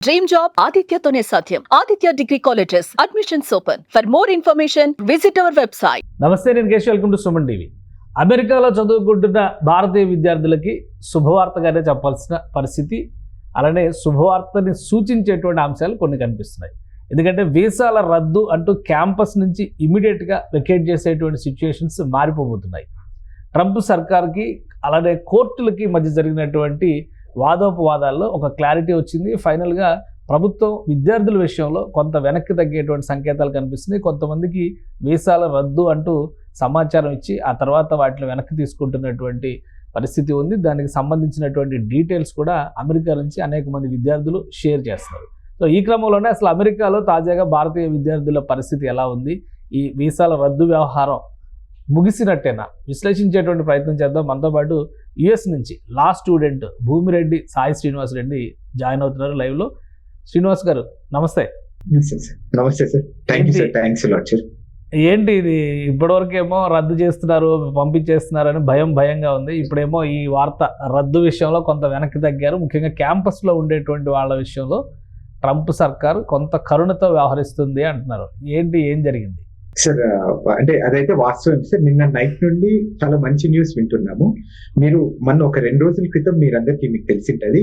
Dream job ఆదిత్యతోనే సాధ్యం. Aditya degree colleges admissions open. For more information visit our website. నమస్తే, నేను Keshav. Welcome to Suman TV. అమెరికాలో చదువుకుంటున్న భారతీయ విద్యార్థులకి శుభవార్తగానే చెప్పాల్సిన పరిస్థితి, అలానే శుభవార్తని సూచించేటువంటి అంశాలు కొన్ని కనిపిస్తున్నాయి. ఎందుకంటే వీసాల రద్దు అంటూ క్యాంపస్ నుంచి ఇమీడియట్గా వెకేట్ చేసేటువంటి సిచ్యుయేషన్స్ మారిపోబోతున్నాయి. ట్రంప్ సర్కార్కి అలానే కోర్టులకి మధ్య జరిగినటువంటి వాదోపవాదాల్లో ఒక క్లారిటీ వచ్చింది. ఫైనల్గా ప్రభుత్వం విద్యార్థుల విషయంలో కొంత వెనక్కి తగ్గేటువంటి సంకేతాలు కనిపిస్తున్నాయి. కొంతమందికి వీసాల రద్దు అంటూ సమాచారం ఇచ్చి ఆ తర్వాత వాటిని వెనక్కి తీసుకుంటున్నటువంటి పరిస్థితి ఉంది. దానికి సంబంధించినటువంటి డీటెయిల్స్ కూడా అమెరికా నుంచి అనేక మంది విద్యార్థులు షేర్ చేస్తున్నారు. సో ఈ క్రమంలోనే అసలు అమెరికాలో తాజాగా భారతీయ విద్యార్థుల పరిస్థితి ఎలా ఉంది, ఈ వీసాల రద్దు వ్యవహారం ముగిసినట్టేనా, విశ్లేషించేటువంటి ప్రయత్నం చేద్దాం. మనతో పాటు యుఎస్ నుంచి law student Bhumireddy Sai Srinivas Reddy join అవుతున్నారు లైవ్లో. శ్రీనివాస్ గారు నమస్తే. నమస్తే సార్. Thanks sir. ఏంటి ఇది, ఇప్పటివరకు ఏమో రద్దు చేస్తున్నారు, పంపించేస్తున్నారు అని భయంగా ఉంది. ఇప్పుడేమో ఈ వార్త రద్దు విషయంలో కొంత వెనక్కి తగ్గారు. ముఖ్యంగా క్యాంపస్లో ఉండేటువంటి వాళ్ళ విషయంలో ట్రంప్ సర్కార్ కొంత కరుణతో వ్యవహరిస్తుంది అంటున్నారు. ఏం జరిగింది సార్? అంటే అదైతే వాస్తవం సార్. నిన్న నైట్ నుండి చాలా మంచి న్యూస్ వింటున్నాము. మీరు మొన్న ఒక 2 రోజుల క్రితం మీకు తెలిసింటది,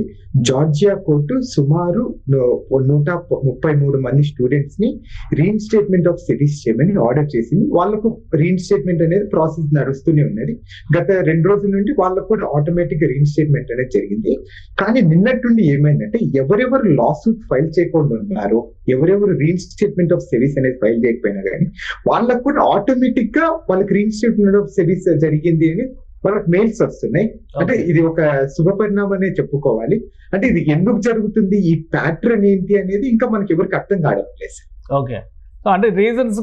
జార్జియా కోర్టు సుమారు 133 మంది స్టూడెంట్స్ ని రీఇన్స్టేట్మెంట్ ఆఫ్ సిటీస్ చేయమని ఆర్డర్ చేసింది. వాళ్ళకు రీఇన్స్టేట్మెంట్ అనేది ప్రాసెస్ నడుస్తూనే ఉన్నది. గత 2 రోజుల నుండి వాళ్ళకు కూడా ఆటోమేటిక్ గా రీఇన్స్టేట్మెంట్ అనేది జరిగింది. కానీ నిన్నటి నుండి ఏమైందంటే, ఎవరెవరు లా సూట్ ఫైల్ చేయకుండా ఉన్నారో, ఎవరెవరు రీఇన్స్టేట్మెంట్ ఆఫ్ సిటీస్ అనేది ఫైల్ చేయకపోయినా కానీ వాళ్ళకు కూడా ఆటోమేటిక్ గా వాళ్ళకి రీఇన్స్టేట్మెంట్ ఆఫ్ సిటీస్ జరిగింది అని వాళ్ళకి మెయిల్స్ వస్తున్నాయి. అంటే ఇది ఒక శుభ పరిణామనే చెప్పుకోవాలి. అంటే ఇది ఎందుకు జరుగుతుంది, ఈ ప్యాటర్న్ ఏంటి అనేది ఇంకా మనకి ఎవరికి అర్థం కావడం లేదు. ఓకే, సో అంటే రీజన్స్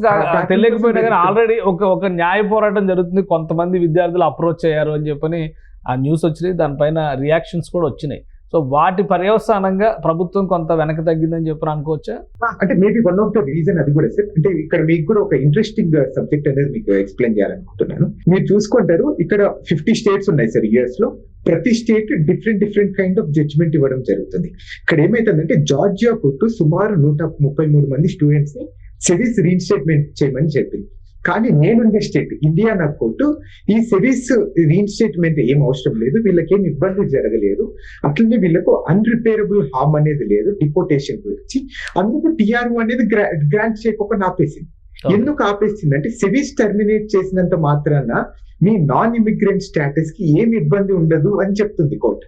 తెలియకపోయినా కానీ ఆల్రెడీ ఒక న్యాయ పోరాటం జరుగుతుంది. కొంతమంది విద్యార్థులు అప్రోచ్ అయ్యారు అని చెప్పని ఆ న్యూస్ వచ్చినాయి. దానిపైన రియాక్షన్స్ కూడా వచ్చినాయి. సో వాటి పర్యవసానంగా ప్రభుత్వం కొంత వెనక్కి తగ్గిందని చెప్పి అనుకోవచ్చా? అంటే maybe one of the reason అది కూడా సార్. అంటే ఇక్కడ మీకు కూడా ఒక ఇంట్రెస్టింగ్ సబ్జెక్ట్ అనేది మీకు ఎక్స్ప్లెయిన్ చేయాలనుకుంటున్నాను. మీరు చూసుకుంటారు, ఇక్కడ 50 స్టేట్స్ ఉన్నాయి సార్ యుఎస్ లో. ప్రతి state different kind of judgement ఇవ్వడం జరుగుతుంది. ఇక్కడ ఏమైతుందంటే, జార్జియా కోర్టు సుమారు 133 మంది స్టూడెంట్స్ ని సిరీస్ రీఇన్స్టేట్మెంట్ చేయమని చెప్పింది. కానీ నేనుండే స్టేట్ ఇండియానా కోర్టు ఈ సిరీస్ రీఇన్స్టేట్మెంట్ ఏం అవసరం లేదు, వీళ్ళకేం ఇబ్బంది జరగలేదు, అట్లనే వీళ్ళకు అన్రిపేరబుల్ హార్మ్ అనేది లేదు డిపోటేషన్ గురించి, అందుకు టిఆర్ఓ అనేది గ్రాంట్ చేయకుండా ఆపేసింది. ఎందుకు ఆపేసింది అంటే, సిరీస్ టర్మినేట్ చేసినంత మాత్రాన మీ నాన్ ఇమిగ్రెంట్ స్టేటస్ కి ఏమి ఇబ్బంది ఉండదు అని చెప్తుంది కోర్టు.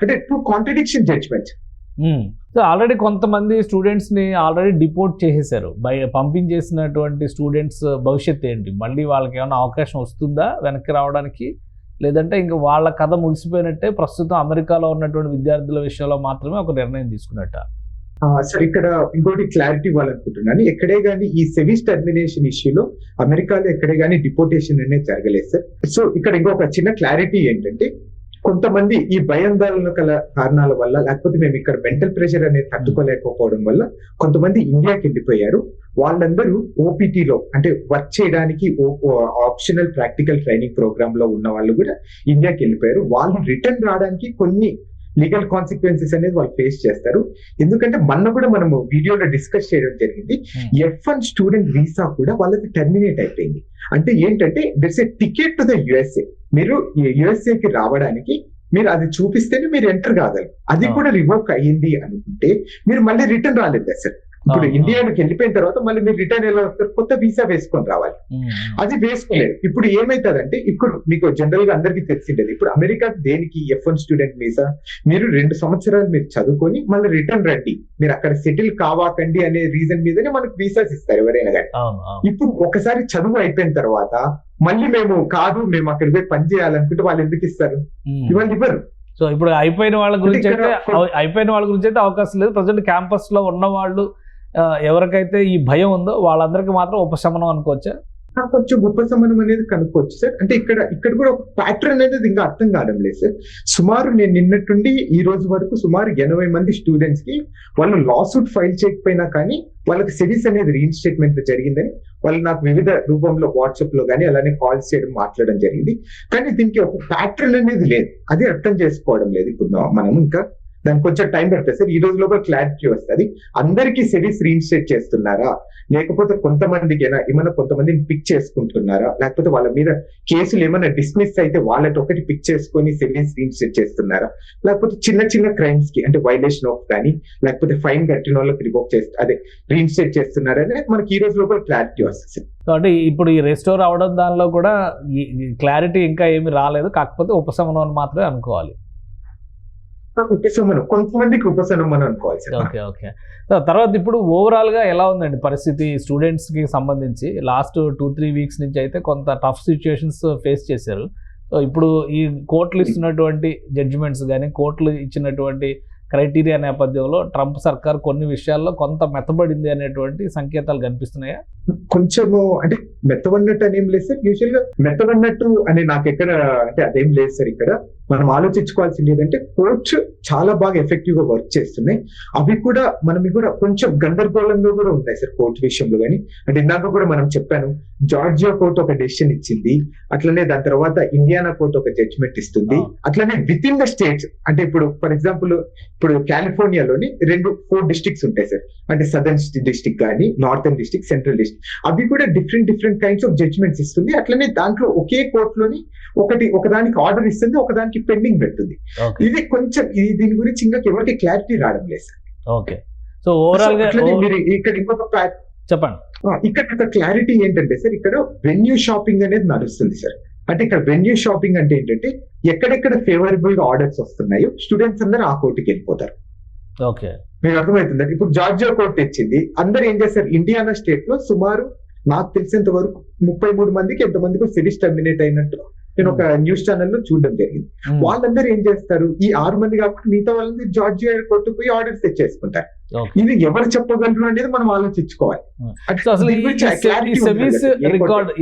అంటే 2 కాంట్రడిక్షన్ జడ్జ్మెంట్స్. సో ఆల్రెడీ కొంతమంది స్టూడెంట్స్ ని ఆల్రెడీ డిపోర్ట్ చేసేసారు. పంపించేసినటువంటి స్టూడెంట్స్ భవిష్యత్తు ఏంటి? మళ్ళీ వాళ్ళకి ఏమైనా అవకాశం వస్తుందా వెనక్కి రావడానికి? లేదంటే ఇంకా వాళ్ళ కథ ముగిసిపోయినట్టే, ప్రస్తుతం అమెరికాలో ఉన్నటువంటి విద్యార్థుల విషయంలో మాత్రమే ఒక నిర్ణయం తీసుకున్నట్ట? సార్, ఇక్కడ ఇంకోటి క్లారిటీ ఇవ్వాలనుకుంటున్నాను. ఎక్కడే కానీ ఈ సెమీస్ టర్మినేషన్ ఇష్యూలో అమెరికాలో ఎక్కడే కానీ డిపోటేషన్ అనేది జరగలేదు సార్. సో ఇక్కడ ఇంకొక చిన్న క్లారిటీ ఏంటంటే, కొంతమంది ఈ భయాందోళన కల కారణాల వల్ల, లేకపోతే మేము ఇక్కడ మెంటల్ ప్రెషర్ అనేది తట్టుకోలేకపోవడం వల్ల కొంతమంది ఇండియాకి వెళ్ళిపోయారు. వాళ్ళందరూ ఓపీటీలో అంటే వర్క్ చేయడానికి ఆప్షనల్ ప్రాక్టికల్ ట్రైనింగ్ ప్రోగ్రామ్ లో ఉన్న వాళ్ళు కూడా ఇండియాకి వెళ్ళిపోయారు. వాళ్ళు రిటర్న్ రావడానికి కొన్ని లీగల్ కాన్సిక్వెన్సెస్ అనేది వాళ్ళు ఫేస్ చేస్తారు. ఎందుకంటే మొన్న కూడా మనము వీడియోలో డిస్కస్ చేయడం జరిగింది, F1 స్టూడెంట్ వీసా కూడా వాళ్ళకి టర్మినేట్ అయిపోయింది. అంటే ఏంటంటే, that's a ticket to the USA. మీరు యుఎస్ఏకి రావడానికి మీరు అది చూపిస్తేనే మీరు ఎంటర్ కాగలరు. అది కూడా రివోక్ అయ్యింది అనుకుంటే మీరు మళ్ళీ రిటర్న్ రాలేదు సార్. ఇప్పుడు ఇండియాకి వెళ్ళిపోయిన తర్వాత మళ్ళీ మీరు రిటర్న్ ఎలా వస్తారు? కొత్త వీసా వేసుకొని రావాలి. అది వేసుకోలేదు. ఇప్పుడు ఏమైతుందంటే, ఇప్పుడు మీకు జనరల్ గా అందరికీ తెలిసిండేది, ఇప్పుడు అమెరికా దేనికి F1 స్టూడెంట్ వీసా, మీరు 2 సంవత్సరాలు మీరు చదువుకొని మళ్ళీ రిటర్న్ రండి, మీరు అక్కడ సెటిల్ కావాకండి అనే రీజన్ మీదనే మనకు వీసాస్ ఇస్తారు ఎవరైనా కానీ. ఇప్పుడు ఒకసారి చదువు అయిపోయిన తర్వాత మళ్ళీ మేము అక్కడికి పోయి పని చేయాలనుకుంటే వాళ్ళు ఎందుకు ఇస్తారు? ఇవాళ ఇవ్వరు. సో ఇప్పుడు అయిపోయిన వాళ్ళ గురించి అయితే అవకాశం లేదు. ప్రజెంట్ క్యాంపస్ లో ఉన్న వాళ్ళు ఎవరికైతే ఈ భయం ఉందో వాళ్ళందరికీ మాత్రం ఉపశమనం అనుకోవచ్చా? కొంచెం ఉపశమనం అనేది కనుక్కోవచ్చు సార్. అంటే ఇక్కడ కూడా ఒక ప్యాటర్న్ అనేది ఇంకా అర్థం కావడం లేదు సార్. సుమారు నేను నిన్నట్టుండి ఈ రోజు వరకు సుమారు 80 మంది స్టూడెంట్స్ కి వాళ్ళు లా సూట్ ఫైల్ చేయకపోయినా కానీ వాళ్ళకి సిరీస్ అనేది రీఇన్స్టేట్మెంట్ జరిగిందని వాళ్ళు నాకు వివిధ రూపంలో వాట్సాప్ లో కానీ అలానే కాల్స్ చేయడం మాట్లాడడం జరిగింది. కానీ దీనికి ఒక ప్యాటర్న్ అనేది లేదు, అది అర్థం చేసుకోవడం లేదు ఇప్పుడు మనం ఇంకా దానికి కొంచెం టైం పడుతుంది సార్. ఈ రోజు లోపల క్లారిటీ వస్తుంది. అందరికీ సెవీస్ రీఇన్స్టేట్ చేస్తున్నారా, లేకపోతే కొంతమందికైనా ఏమైనా కొంతమందిని పిక్ చేసుకుంటున్నారా, లేకపోతే వాళ్ళ మీద కేసులు ఏమైనా డిస్మిస్ అయితే వాళ్ళకి ఒకటి పిక్ చేసుకొని సెవీస్ రీఇన్స్టేట్ చేస్తున్నారా, లేకపోతే చిన్న చిన్న క్రైమ్స్ కి అంటే వైలేషన్ ఆఫ్ కానీ లేకపోతే ఫైన్ కట్టిన వాళ్ళకి రివోక్ రీఇన్స్టేట్ చేస్తున్నారా అనేది మనకి ఈ రోజు లోపల క్లారిటీ వస్తుంది. కాబట్టి ఇప్పుడు ఈ రెస్టోర్ అవడం దానిలో కూడా క్లారిటీ ఇంకా ఏమి రాలేదు, కాకపోతే ఉపశమనం అని మాత్రమే అనుకోవాలి. ఉపశమనం, కొంతమందికి ఉపశమనం అనుకోవాలి సార్. Okay okay. తర్వాత ఇప్పుడు ఓవరాల్ గా ఎలా ఉందండి పరిస్థితి స్టూడెంట్స్ కి సంబంధించి? లాస్ట్ 2-3 వీక్స్ నుంచి అయితే కొంత టఫ్ సిచ్యుయేషన్స్ ఫేస్ చేశారు. ఇప్పుడు ఈ కోర్టులు ఇస్తున్నటువంటి జడ్జిమెంట్స్ కానీ కోర్టులు ఇచ్చినటువంటి క్రైటీరియా నేపథ్యంలో ట్రంప్ సర్కార్ కొన్ని విషయాల్లో కొంత మెత్తబడింది అనేటువంటి సంకేతాలు కనిపిస్తున్నాయా? కొంచెము అంటే మెత్తబడినట్టు అనేం లేదు సార్. యూజువల్ గా మెత్తబడినట్టు అని నాకు ఎక్కడ అంటే అదేం లేదు సార్. ఇక్కడ మనం ఆలోచించుకోవాల్సింది ఏంటంటే కోర్ట్స్ చాలా బాగా ఎఫెక్టివ్ గా వర్క్ చేస్తున్నాయి. అవి కూడా మనకి కూడా కొంచెం గందరగోళంగా కూడా ఉన్నాయి సార్ కోర్టు విషయంలో కానీ. అంటే ఇందాక కూడా మనం చెప్పాను, జార్జియా కోర్టు ఒక డెసిషన్ ఇచ్చింది, అట్లనే దాని తర్వాత ఇండియానా కోర్టు ఒక జడ్జిమెంట్ ఇస్తుంది. అట్లనే విత్ ఇన్ ద స్టేట్స్ అంటే ఇప్పుడు ఫర్ ఎగ్జాంపుల్ ఇప్పుడు కాలిఫోర్నియాలోని 4 డిస్ట్రిక్ట్స్ ఉంటాయి సార్. అంటే సదర్న్ డిస్ట్రిక్ట్ కానీ నార్థన్ డిస్ట్రిక్ట్, సెంట్రల్ డిస్ట్రిక్ట్, అవి కూడా డిఫరెంట్ కైండ్స్ ఆఫ్ జడ్జిమెంట్స్ ఇస్తుంది. అట్లనే దాంట్లో ఒకే కోర్టులోని ఒకదానికి ఆర్డర్ ఇస్తుంది, ఒకదానికి పెండింగ్ పెడుతుంది. ఇది కొంచెం దీని గురించి ఇంకా ఎవరికి క్లారిటీ రావడం లేదు సార్. ఓకే. సో ఓవరాల్ గా మీరు ఇక్కడ ఇంకొక చెప్పండి. ఇక్కడ ఒక క్లారిటీ ఏంటంటే సార్, ఇక్కడ వెన్యూ షాపింగ్ అనేది నడుస్తుంది సార్. అంటే ఇక్కడ వెన్యూ షాపింగ్ అంటే ఏంటంటే ఎక్కడెక్కడ ఫేవరబుల్ గా ఆర్డర్స్ వస్తున్నాయో స్టూడెంట్స్ అందరూ ఆ కోర్టుకి వెళ్ళిపోతారు. ఓకే, మీకు అర్థమవుతుంది. ఇప్పుడు జార్జియా కోర్టు తెచ్చింది, అందరు ఏం చేస్తారు, ఇండియానా స్టేట్ లో సుమారు నాకు తెలిసినంత వరకు 33 మందికి ఎంతమందికి సిరీస్ టర్మినేట్ అయినట్టు నేను ఒక న్యూస్ ఛానల్ లో చూడడం జరిగింది. వాళ్ళందరూ ఏం చేస్తారు, ఈ 6 మంది కాకుండా మిగతా వాళ్ళని జార్జియా కోర్టుకు పోయి ఆర్డర్స్ తెచ్చేసుకుంటారు. ఇది ఎవరు చెప్పగలరు అనేది మనం ఆలోచించుకోవాలి. అసలు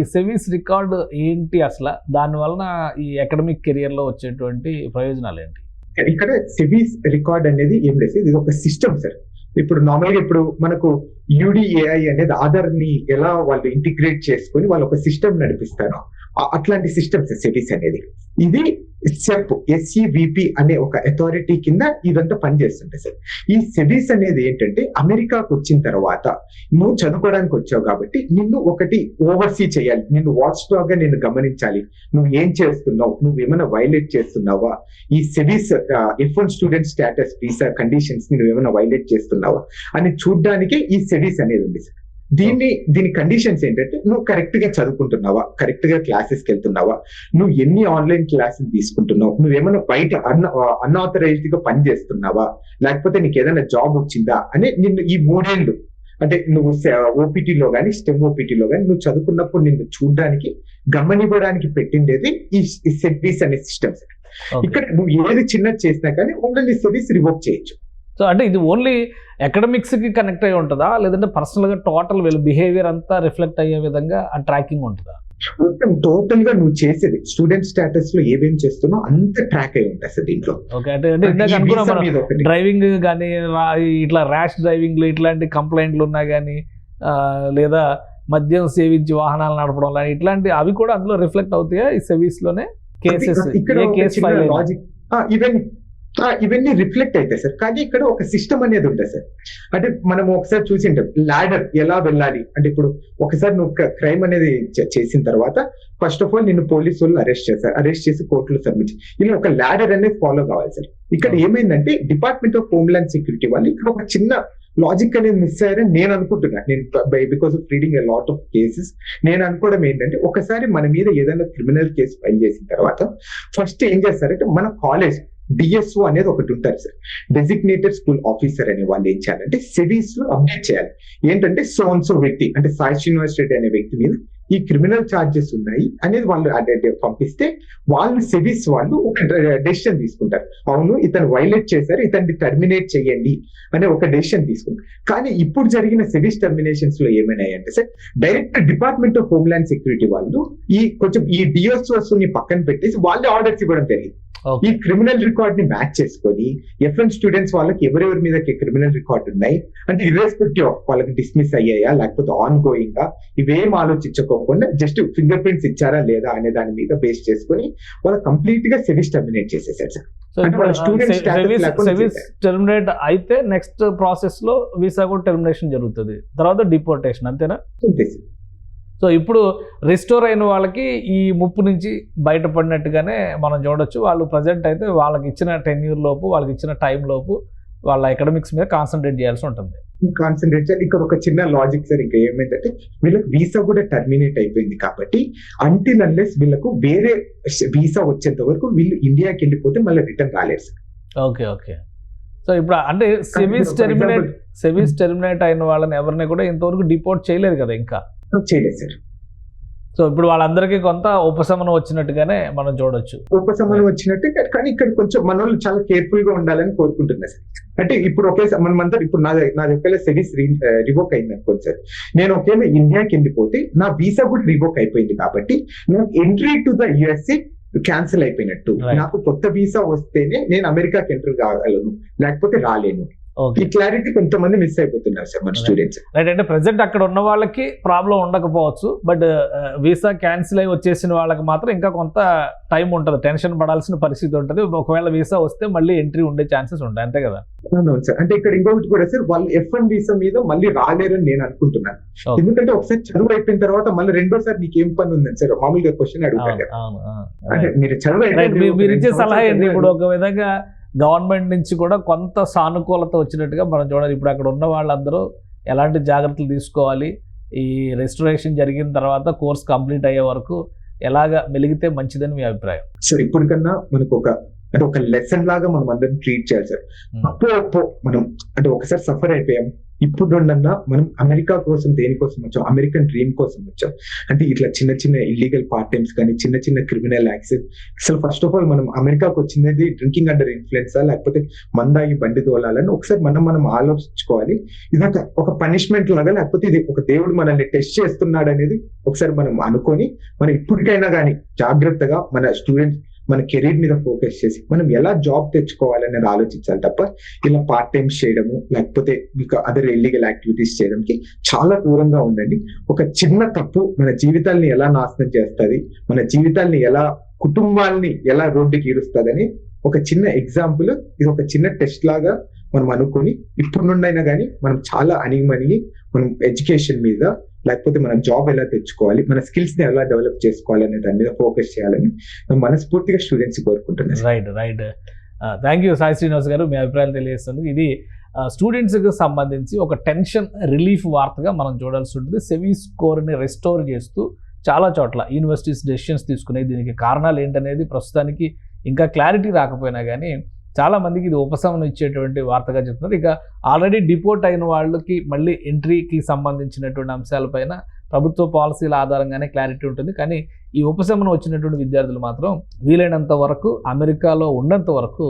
ఈ సెవీస్ రికార్డ్ ఏంటి, అసలు దాని వలన ఈ అకాడమిక్ కెరియర్ లో వచ్చేటువంటి ప్రయోజనాలు ఏంటి? ఇక్కడ సెవీస్ రికార్డ్ అనేది ఏం లేదు, ఇది ఒక సిస్టమ్ సార్. ఇప్పుడు నార్మల్ గా ఇప్పుడు మనకు UDAI అనేది ఆధార్ ని ఎలా వాళ్ళు ఇంటిగ్రేట్ చేసుకొని వాళ్ళు ఒక సిస్టమ్ నడిపిస్తారు, అట్లాంటి సిస్టమ్స్ సెవీస్ అనేది. ఇది SEVP అనే ఒక అథారిటీ కింద ఇదంతా పనిచేస్తుంటాయి సార్. ఈ సెవీస్ అనేది ఏంటంటే అమెరికాకు వచ్చిన తర్వాత నువ్వు చదువుకోవడానికి వచ్చావు కాబట్టి నిన్ను ఒకటి ఓవర్సీ చేయాలి, నిన్ను వాచ్ డాగ్ గా నిన్ను గమనించాలి, నువ్వు ఏం చేస్తున్నావు, నువ్వు ఏమైనా వైలేట్ చేస్తున్నావా, ఈ సెవీస్ F1 student status visa conditions ని నువ్వు ఏమైనా వైలేట్ చేస్తున్నావా అని చూడడానికి ఈ సెవీస్ అనేది ఉంది సార్. దీని కండిషన్స్ ఏంటంటే నువ్వు కరెక్ట్ గా చదువుకుంటున్నావా, కరెక్ట్ గా క్లాసెస్కి వెళ్తున్నావా, నువ్వు ఎన్ని ఆన్లైన్ క్లాసెస్ తీసుకుంటున్నావు, నువ్వేమైనా బయట అన్ఆథరైజ్డ్ గా పని చేస్తున్నావా, లేకపోతే నీకు ఏదైనా జాబ్ వచ్చిందా అని నిన్ను ఈ 3 ఏళ్ళు అంటే నువ్వు ఓపీటీలో కానీ స్టెమ్ ఓపీటీలో కానీ నువ్వు చదువుకున్నప్పుడు నిన్ను చూడడానికి గమనివ్వడానికి పెట్టిండేది ఈ సెవీస్ అనే సిస్టమ్స్. ఇక్కడ నువ్వు ఏది చిన్నది చేసినా కానీ ఓన్లీ సెవీస్ రివోక్ చేయొచ్చు. సో అంటే ఇది ఓన్లీ అకాడమిక్స్ కి కనెక్ట్ అయ్యి ఉంటుందా, లేదంటే పర్సనల్ గా టోటల్ వీళ్ళ బిహేవియర్ అంతా రిఫ్లెక్ట్ అయ్యే విధంగా ఆ ట్రాకింగ్ ఉంటుందా? మొత్తం టోటల్ గా నువ్వు చేసేది స్టూడెంట్ స్టేటస్ లో ఏమేం చేస్తున్నావు అంత ట్రాక్ అయి ఉంటుంది సార్ దీంట్లో. ఓకే, అంటే డ్రైవింగ్ కానీ ఇట్లా ర్యాష్ డ్రైవింగ్ ఇట్లాంటి కంప్లైంట్లు ఉన్నా కానీ లేదా మద్యం సేవించి వాహనాలు నడపడం లాంటి ఇట్లాంటి అవి కూడా అందులో రిఫ్లెక్ట్ అవుతాయా ఈ సర్వీస్ లోనే? కేసెస్ ఇవన్నీ రిఫ్లెక్ట్ అవుతాయి సార్. కానీ ఇక్కడ ఒక సిస్టమ్ అనేది ఉంటుంది సార్. అంటే మనం ఒకసారి చూసింటాం లాడర్ ఎలా వెళ్ళాలి అంటే, ఇప్పుడు ఒకసారి నువ్వు క్రైమ్ అనేది చేసిన తర్వాత ఫస్ట్ ఆఫ్ ఆల్ నిన్ను పోలీసు వాళ్ళు అరెస్ట్ చేసి కోర్టులో సబ్మిట్, ఇలా ఒక లాడర్ అనేది ఫాలో కావాలి సార్. ఇక్కడ ఏమైందంటే డిపార్ట్మెంట్ ఆఫ్ హోమ్లాండ్ సెక్యూరిటీ వాళ్ళు ఇక్కడ ఒక చిన్న లాజిక్ అనేది మిస్ అయ్యారని నేను అనుకుంటున్నా. నేను because of reading a lot of cases నేను అనుకోవడం ఏంటంటే, ఒకసారి మన మీద ఏదైనా క్రిమినల్ కేసు ఫైల్ చేసిన తర్వాత ఫస్ట్ ఏం చేస్తారంటే మన కాలేజ్ DSO అనేది ఒకటి ఉంటారు సార్, డెసిగ్నేటెడ్ స్కూల్ ఆఫీసర్ అనే వాళ్ళు ఏం చేయాలంటే సెవీస్ లో అప్డేట్ చేయాలి. ఏంటంటే సో వ్యక్తి అంటే సాయి శ్రీనివాస్ రెడ్డి అనే వ్యక్తి మీద ఈ క్రిమినల్ ఛార్జెస్ ఉన్నాయి అనేది వాళ్ళు పంపిస్తే వాళ్ళు సెవీస్ వాళ్ళు ఒక డెసిషన్ తీసుకుంటారు, అవును ఇతను వైలేట్ చేశారు, ఇతన్ని టర్మినేట్ చేయండి అనే ఒక డెసిషన్ తీసుకుంటారు. కానీ ఇప్పుడు జరిగిన సెవీస్ టర్మినేషన్స్ లో ఏమైనాయంటే sir, direct department of homeland security వాళ్ళు ఈ DSOs ని పక్కన పెట్టేసి వాళ్ళే ఆర్డర్స్ ఇవ్వడం జరిగింది. ఈ క్రిమినల్ రికార్డ్ ని మ్యాచ్ చేసుకొని F1 స్టూడెంట్స్ వాళ్ళకి ఎవరెవరి మీద క్రిమినల్ రికార్డ్ ఉన్నాయి అంటే ఇర్రెస్పెక్టివ్ ఆఫ్ వాళ్ళకి డిస్మిస్ అయ్యాయా లేకపోతే ఆన్ గోయింగ్ గా ఇవేం ఆలోచించుకో తీసుకోకుండా జస్ట్ ఫింగర్ ప్రింట్స్ ఇచ్చారా లేదా అనే దాని మీద బేస్ చేసుకుని వాళ్ళు కంప్లీట్ గా సెవిస్ టర్మినేట్ చేసేసారు సార్. సో అంటే వాళ్ళ student status లేకుండా సెవిస్ చేశారు. టెర్మినేట్ అయితే నెక్స్ట్ ప్రాసెస్ లో వీసా కూడా టెర్మినేషన్ జరుగుతుంది, తర్వాత డిపోర్టేషన్, అంతేనా? అంతే సార్. సో ఇప్పుడు రిస్టోర్ అయిన వాళ్ళకి ఈ ముప్పు నుంచి బయటపడినట్టుగానే మనం చూడొచ్చు. వాళ్ళు ప్రజెంట్ అయితే వాళ్ళకి ఇచ్చిన టెన్యూర్ లోపు, వాళ్ళకి ఇచ్చిన టైం లోపు వాళ్ళ ఎకడమిక్స్ మీద కాన్సన్ట్రేట్ చేయాల్సి ఉంటుంది. కాన్సన్ట్రేట్ చేయాలి. ఇక్కడ ఒక చిన్న లాజిక్ సార్, ఇంకా ఏమైందంటే వీళ్ళకి వీసా కూడా టర్మినేట్ అయిపోయింది కాబట్టి అంటిల్ అన్లెస్ వీళ్ళకు వేరే వీసా వచ్చేంత వరకు వీళ్ళు ఇండియాకి వెళ్ళిపోతే మళ్ళీ రిటర్న్ రాలేదు సార్. Okay okay. సో ఇప్పుడు అంటే సెవిస్ టెర్మినేట్ అయిన వాళ్ళని ఎవరిని కూడా ఇంతవరకు డిపోర్ట్ చేయలేదు కదా ఇంకా? చేయలేదు సార్. సో ఇప్పుడు వాళ్ళందరికీ కొంత ఉపశమనం వచ్చినట్టుగానే మనం చూడొచ్చు. ఉపశమనం వచ్చినట్టు, కానీ ఇక్కడ కొంచెం మన వాళ్ళు చాలా కేర్ఫుల్ గా ఉండాలని కోరుకుంటున్నా సార్. అంటే ఇప్పుడు ఒకేసారి మనమంతా ఇప్పుడు నాది ఒకవేళ సెవిస్ రివోక్ అయింది అనుకోండి సార్, నేను ఒకవేళ ఇండియాకి వెళ్ళిపోతే నా వీసా కూడా రివోక్ అయిపోయింది కాబట్టి నాకు entry to the USA cancel అయిపోయినట్టు. Right. నాకు కొత్త వీసా వస్తేనే నేను అమెరికాకి ఎంటర్ కాగలను, లేకపోతే రాలేను. ఓకే ఈ క్లారిటీ కొంతమంది మిస్ అయిపోతున్నారు సార్ మన స్టూడెంట్స్. రైట్. అంటే ప్రజెంట్ అక్కడ ఉన్న వాళ్ళకి ప్రాబ్లం ఉండకపోవచ్చు, బట్ వీసా క్యాన్సిల్ అయి వచ్చేసిన వాళ్ళకి మాత్రం ఇంకా కొంత టైం ఉంటుంది, టెన్షన్ పడాల్సిన పరిస్థితి ఉంటుంది. ఒకవేళ వీసా వస్తే మళ్ళీ ఎంట్రీ ఉండే ఛాన్సెస్ ఉంటాయి, అంతే కదా? అవునవును సార్. అంటే ఇక్కడ ఇంకొకటి కూడా సార్, వాళ్ళు F1 వీసా మీద మళ్ళీ రాలేరని నేను అనుకుంటున్నాను. Okay. ఎందుకంటే ఒకసారి చదువు అయిపోయిన తర్వాత మళ్ళీ రెండోసారి నీకు ఏం పని ఉందని సార్ మామూలుగా క్వశ్చన్ అడుగుతారు కదా. అంటే మీరు చదువు రైట్. మీరు ఇచ్చే సలహా ఏంటి? అయిపోయిన ఇప్పుడు ఒక విధంగా గవర్నమెంట్ నుంచి కూడా కొంత సానుకూలత వచ్చినట్టుగా మనం చూడాలి. ఇప్పుడు అక్కడ ఉన్న వాళ్ళందరూ ఎలాంటి జాగ్రత్తలు తీసుకోవాలి, ఈ రెస్టరేషన్ జరిగిన తర్వాత కోర్స్ కంప్లీట్ అయ్యే వరకు ఎలాగ మెలిగితే మంచిదని మీ అభిప్రాయం? సార్ ఇప్పటికన్నా మనకు ఒక లెసన్ లాగా మనం అందరం ట్రీట్ చేయాలి సార్. అప్పో మనం అంటే ఒకసారి సఫర్ అయిపోయాం, ఇప్పుడు మనం అమెరికా కోసం దేనికోసం వచ్చాం? అమెరికన్ డ్రీమ్ కోసం వచ్చాం. అంటే ఇట్లా చిన్న చిన్న ఇల్లీగల్ పార్ట్ టైమ్స్ కానీ చిన్న చిన్న క్రిమినల్ యాక్ట్స్. అసలు ఫస్ట్ ఆఫ్ ఆల్ మనం అమెరికాకు వచ్చినది డ్రింకింగ్ అండర్ ఇన్ఫ్లుయెన్సా లేకపోతే మందాగి బండి తోలాలని ఒకసారి మనం ఆలోచించుకోవాలి. ఇది ఒక పనిష్మెంట్ లాగా, లేకపోతే ఇది ఒక దేవుడు మనల్ని టెస్ట్ చేస్తున్నాడు అనేది ఒకసారి మనం అనుకొని మనం ఇప్పటికైనా కానీ జాగ్రత్తగా మన స్టూడెంట్స్ మన కెరీర్ మీద ఫోకస్ చేసి మనం ఎలా జాబ్ తెచ్చుకోవాలనేది ఆలోచించాలి తప్ప ఇలా పార్ట్ టైమ్స్ చేయడము లేకపోతే మీకు అదర్ ఇల్లీగల్ యాక్టివిటీస్ చేయడానికి చాలా దూరంగా ఉండండి. ఒక చిన్న తప్పు మన జీవితాల్ని ఎలా నాశనం చేస్తుంది, మన జీవితాల్ని ఎలా, కుటుంబాల్ని ఎలా రోడ్డుకి ఈడుస్తుందని ఒక చిన్న ఎగ్జాంపుల్, ఇది ఒక చిన్న టెస్ట్ లాగా మనం అనుకొని ఇప్పుడు నుండైనా కానీ మనం చాలా అణిగిమణిగి మనం ఎడ్యుకేషన్ మీద లేకపోతే మనం జాబ్ ఎలా తెచ్చుకోవాలి, మన స్కిల్స్ ని ఎలా డెవలప్ చేసుకోవాలి అనే దాని మీద ఫోకస్ చేయాలని మనస్ఫూర్తిగా స్టూడెంట్స్ కోరుకుంటున్నాను. Right. Thank you Sai Srinivas గారు, మీ అభిప్రాయాలు తెలియజేస్తుంది. ఇది స్టూడెంట్స్కి సంబంధించి ఒక టెన్షన్ రిలీఫ్ వార్తగా మనం చూడాల్సి ఉంటుంది. సెవీస్ స్కోర్ని రెస్టోర్ చేస్తూ చాలా చోట్ల యూనివర్సిటీస్ డెసిషన్స్ తీసుకునేది, దీనికి కారణాలు ఏంటనేది ప్రస్తుతానికి ఇంకా క్లారిటీ రాకపోయినా కానీ చాలా మందికి ఇది ఉపశమనం ఇచ్చేటువంటి వార్తగా చెప్తున్నారు. ఇక ఆల్రెడీ డిపోర్ట్ అయిన వాళ్ళకి మళ్ళీ ఎంట్రీకి సంబంధించినటువంటి అంశాలపైన ప్రభుత్వ పాలసీల ఆధారంగానే క్లారిటీ ఉంటుంది. కానీ ఈ ఉపశమనం వచ్చినటువంటి విద్యార్థులు మాత్రం వీలైనంత వరకు అమెరికాలో ఉన్నంత వరకు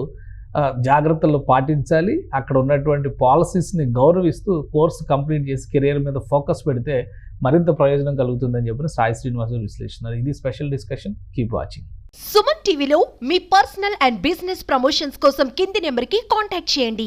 జాగ్రత్తలు పాటించాలి. అక్కడ ఉన్నటువంటి పాలసీస్ని గౌరవిస్తూ కోర్సు కంప్లీట్ చేసి కెరీర్ మీద ఫోకస్ పెడితే మరింత ప్రయోజనం కలుగుతుందని చెప్పిన సాయి శ్రీనివాస్ విశ్లేషణ. ఇది special discussion. Keep watching. Suman టీవీలో మీ పర్సనల్ అండ్ బిజినెస్ ప్రమోషన్స్ కోసం కింది నెంబర్కి కాంటాక్ట్ చేయండి.